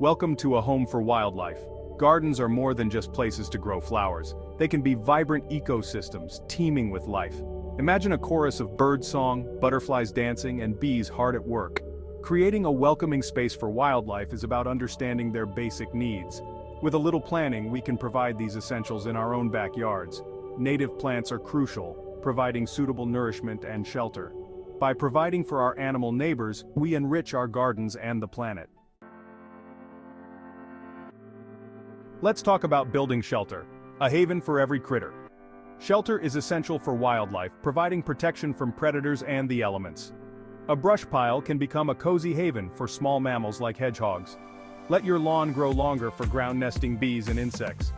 Welcome to a home for wildlife. Gardens are more than just places to grow flowers. They can be vibrant ecosystems, teeming with life. Imagine a chorus of birdsong, butterflies dancing, and bees hard at work. Creating a welcoming space for wildlife is about understanding their basic needs. With a little planning, we can provide these essentials in our own backyards. Native plants are crucial, providing suitable nourishment and shelter. By providing for our animal neighbors, we enrich our gardens and the planet. Let's talk about building shelter, a haven for every critter. Shelter is essential for wildlife, providing protection from predators and the elements. A brush pile can become a cozy haven for small mammals like hedgehogs. Let your lawn grow longer for ground-nesting bees and insects.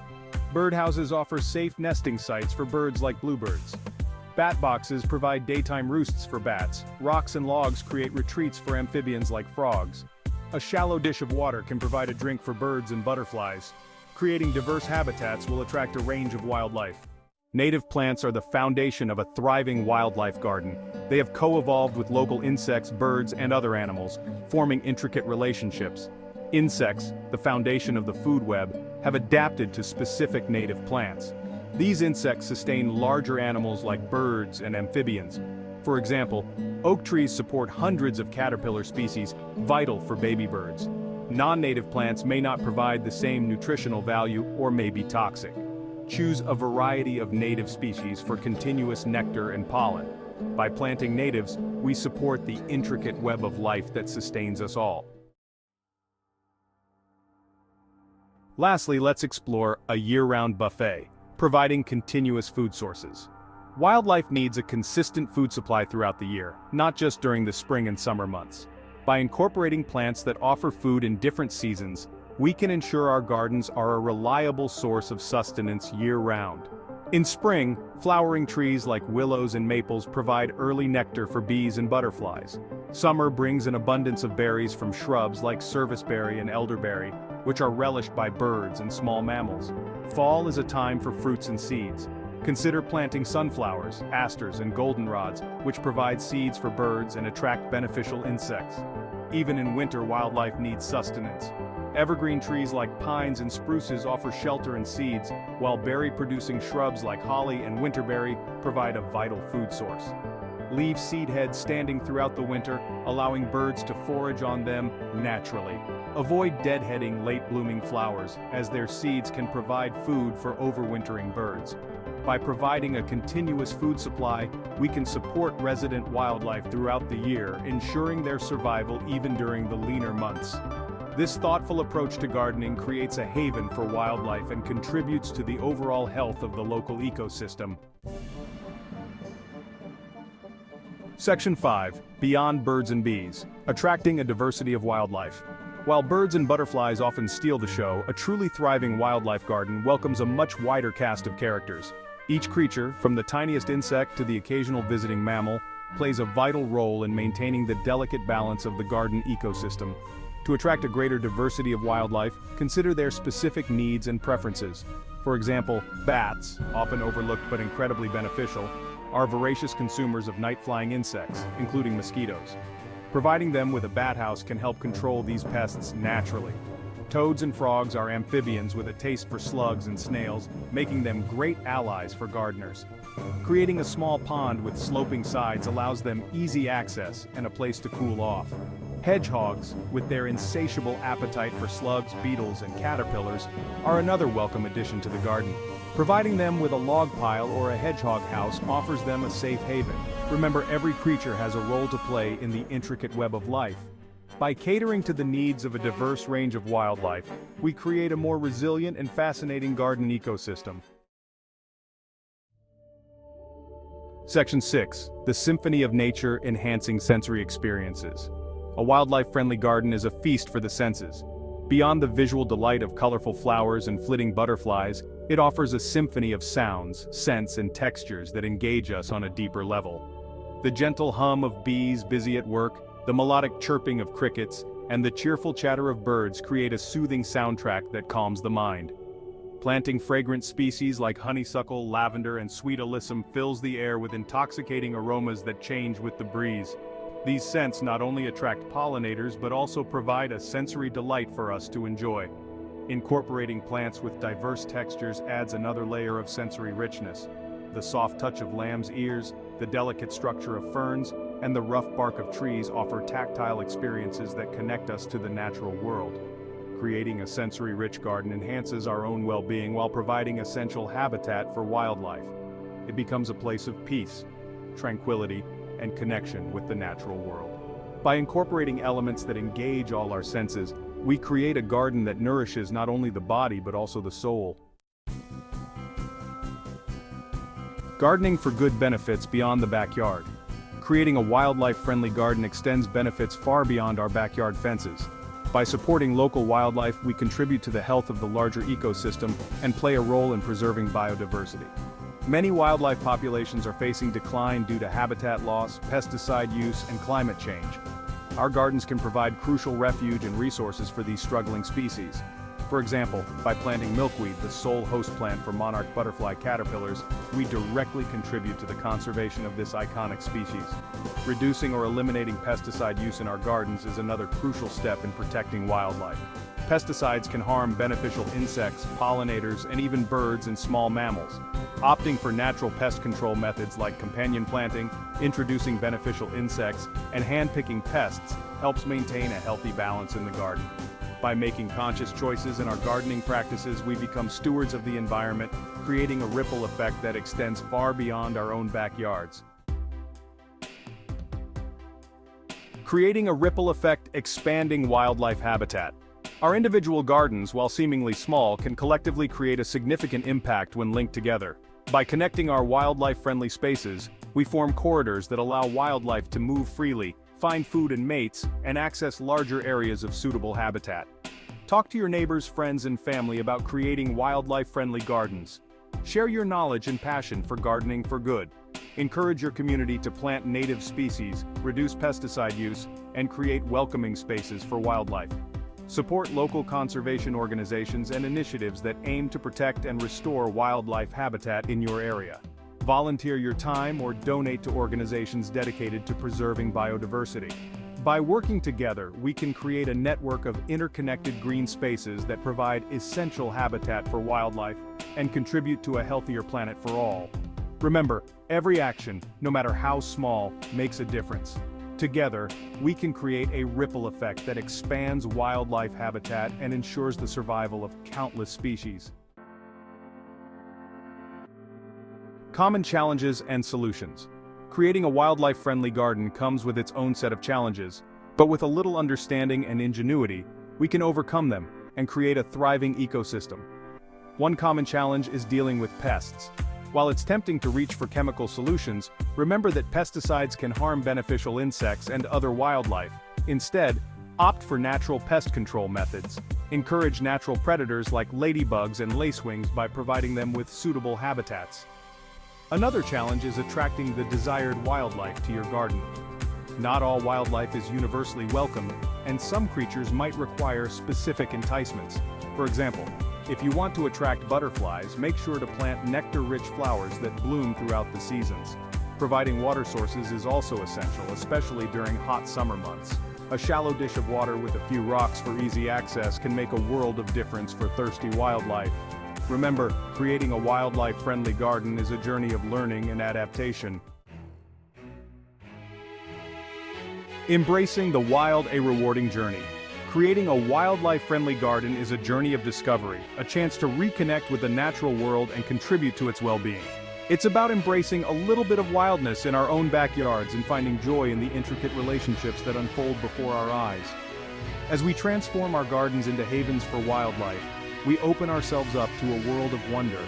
Birdhouses offer safe nesting sites for birds like bluebirds. Bat boxes provide daytime roosts for bats. Rocks and logs create retreats for amphibians like frogs. A shallow dish of water can provide a drink for birds and butterflies. Creating diverse habitats will attract a range of wildlife. Native plants are the foundation of a thriving wildlife garden. They have co-evolved with local insects, birds, and other animals, forming intricate relationships. Insects, the foundation of the food web, have adapted to specific native plants. These insects sustain larger animals like birds and amphibians. For example, oak trees support hundreds of caterpillar species, vital for baby birds. Non-native plants may not provide the same nutritional value or may be toxic. Choose a variety of native species for continuous nectar and pollen. By planting natives, we support the intricate web of life that sustains us all. Lastly, let's explore a year-round buffet, providing continuous food sources. Wildlife needs a consistent food supply throughout the year, not just during the spring and summer months. By incorporating plants that offer food in different seasons, we can ensure our gardens are a reliable source of sustenance year-round. In spring, flowering trees like willows and maples provide early nectar for bees and butterflies. Summer brings an abundance of berries from shrubs like serviceberry and elderberry, which are relished by birds and small mammals. Fall is a time for fruits and seeds. Consider planting sunflowers, asters, and goldenrods, which provide seeds for birds and attract beneficial insects. Even in winter, wildlife needs sustenance. Evergreen trees like pines and spruces offer shelter and seeds, while berry-producing shrubs like holly and winterberry provide a vital food source. Leave seed heads standing throughout the winter, allowing birds to forage on them naturally. Avoid deadheading late-blooming flowers, as their seeds can provide food for overwintering birds. By providing a continuous food supply, we can support resident wildlife throughout the year, ensuring their survival even during the leaner months. This thoughtful approach to gardening creates a haven for wildlife and contributes to the overall health of the local ecosystem. Section 5. Beyond birds and bees. Attracting a diversity of wildlife. While birds and butterflies often steal the show, a truly thriving wildlife garden welcomes a much wider cast of characters. Each creature, from the tiniest insect to the occasional visiting mammal, plays a vital role in maintaining the delicate balance of the garden ecosystem. To attract a greater diversity of wildlife, consider their specific needs and preferences. For example, bats, often overlooked but incredibly beneficial, are voracious consumers of night-flying insects, including mosquitoes. Providing them with a bat house can help control these pests naturally. Toads and frogs are amphibians with a taste for slugs and snails, making them great allies for gardeners. Creating a small pond with sloping sides allows them easy access and a place to cool off. Hedgehogs, with their insatiable appetite for slugs, beetles, and caterpillars, are another welcome addition to the garden. Providing them with a log pile or a hedgehog house offers them a safe haven. Remember, every creature has a role to play in the intricate web of life. By catering to the needs of a diverse range of wildlife, we create a more resilient and fascinating garden ecosystem. Section 6. The Symphony of Nature Enhancing Sensory Experiences. A wildlife-friendly garden is a feast for the senses. Beyond the visual delight of colorful flowers and flitting butterflies, it offers a symphony of sounds, scents, and textures that engage us on a deeper level. The gentle hum of bees busy at work, the melodic chirping of crickets, and the cheerful chatter of birds create a soothing soundtrack that calms the mind. Planting fragrant species like honeysuckle, lavender, and sweet alyssum fills the air with intoxicating aromas that change with the breeze. These scents not only attract pollinators but also provide a sensory delight for us to enjoy. Incorporating plants with diverse textures adds another layer of sensory richness. The soft touch of lamb's ears, the delicate structure of ferns, and the rough bark of trees offer tactile experiences that connect us to the natural world. Creating a sensory-rich garden enhances our own well-being while providing essential habitat for wildlife. It becomes a place of peace, tranquility, and connection with the natural world. By incorporating elements that engage all our senses, we create a garden that nourishes not only the body but also the soul. Gardening for good benefits beyond the backyard. Creating a wildlife-friendly garden extends benefits far beyond our backyard fences. By supporting local wildlife, we contribute to the health of the larger ecosystem and play a role in preserving biodiversity. Many wildlife populations are facing decline due to habitat loss, pesticide use, and climate change. Our gardens can provide crucial refuge and resources for these struggling species. For example, by planting milkweed, the sole host plant for monarch butterfly caterpillars, we directly contribute to the conservation of this iconic species. Reducing or eliminating pesticide use in our gardens is another crucial step in protecting wildlife. Pesticides can harm beneficial insects, pollinators, and even birds and small mammals. Opting for natural pest control methods like companion planting, introducing beneficial insects, and hand-picking pests helps maintain a healthy balance in the garden. By making conscious choices in our gardening practices, we become stewards of the environment, creating a ripple effect that extends far beyond our own backyards. Creating a ripple effect, expanding wildlife habitat. Our individual gardens, while seemingly small, can collectively create a significant impact when linked together. By connecting our wildlife-friendly spaces, we form corridors that allow wildlife to move freely, find food and mates, and access larger areas of suitable habitat. Talk to your neighbors, friends, and family about creating wildlife-friendly gardens. Share your knowledge and passion for gardening for good. Encourage your community to plant native species, reduce pesticide use, and create welcoming spaces for wildlife. Support local conservation organizations and initiatives that aim to protect and restore wildlife habitat in your area. Volunteer your time or donate to organizations dedicated to preserving biodiversity. By working together, we can create a network of interconnected green spaces that provide essential habitat for wildlife and contribute to a healthier planet for all. Remember, every action, no matter how small, makes a difference. Together, we can create a ripple effect that expands wildlife habitat and ensures the survival of countless species. Common challenges and solutions. Creating a wildlife-friendly garden comes with its own set of challenges, but with a little understanding and ingenuity, we can overcome them and create a thriving ecosystem. One common challenge is dealing with pests. While it's tempting to reach for chemical solutions, remember that pesticides can harm beneficial insects and other wildlife. Instead, opt for natural pest control methods. Encourage natural predators like ladybugs and lacewings by providing them with suitable habitats. Another challenge is attracting the desired wildlife to your garden. Not all wildlife is universally welcomed, and some creatures might require specific enticements. For example, if you want to attract butterflies, make sure to plant nectar-rich flowers that bloom throughout the seasons. Providing water sources is also essential, especially during hot summer months. A shallow dish of water with a few rocks for easy access can make a world of difference for thirsty wildlife. Remember, creating a wildlife-friendly garden is a journey of learning and adaptation. Embracing the wild, a rewarding journey. Creating a wildlife-friendly garden is a journey of discovery, a chance to reconnect with the natural world and contribute to its well-being. It's about embracing a little bit of wildness in our own backyards and finding joy in the intricate relationships that unfold before our eyes. As we transform our gardens into havens for wildlife, we open ourselves up to a world of wonder.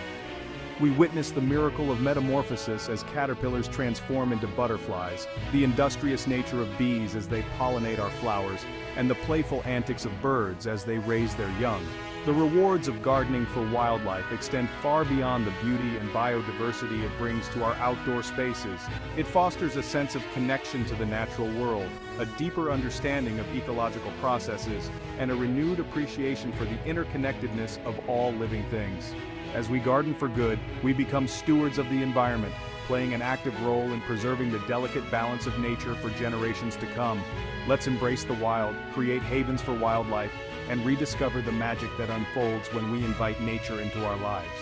We witness the miracle of metamorphosis as caterpillars transform into butterflies, the industrious nature of bees as they pollinate our flowers, and the playful antics of birds as they raise their young. The rewards of gardening for wildlife extend far beyond the beauty and biodiversity it brings to our outdoor spaces. It fosters a sense of connection to the natural world, a deeper understanding of ecological processes, and a renewed appreciation for the interconnectedness of all living things. As we garden for good, we become stewards of the environment, playing an active role in preserving the delicate balance of nature for generations to come. Let's embrace the wild, create havens for wildlife, and rediscover the magic that unfolds when we invite nature into our lives.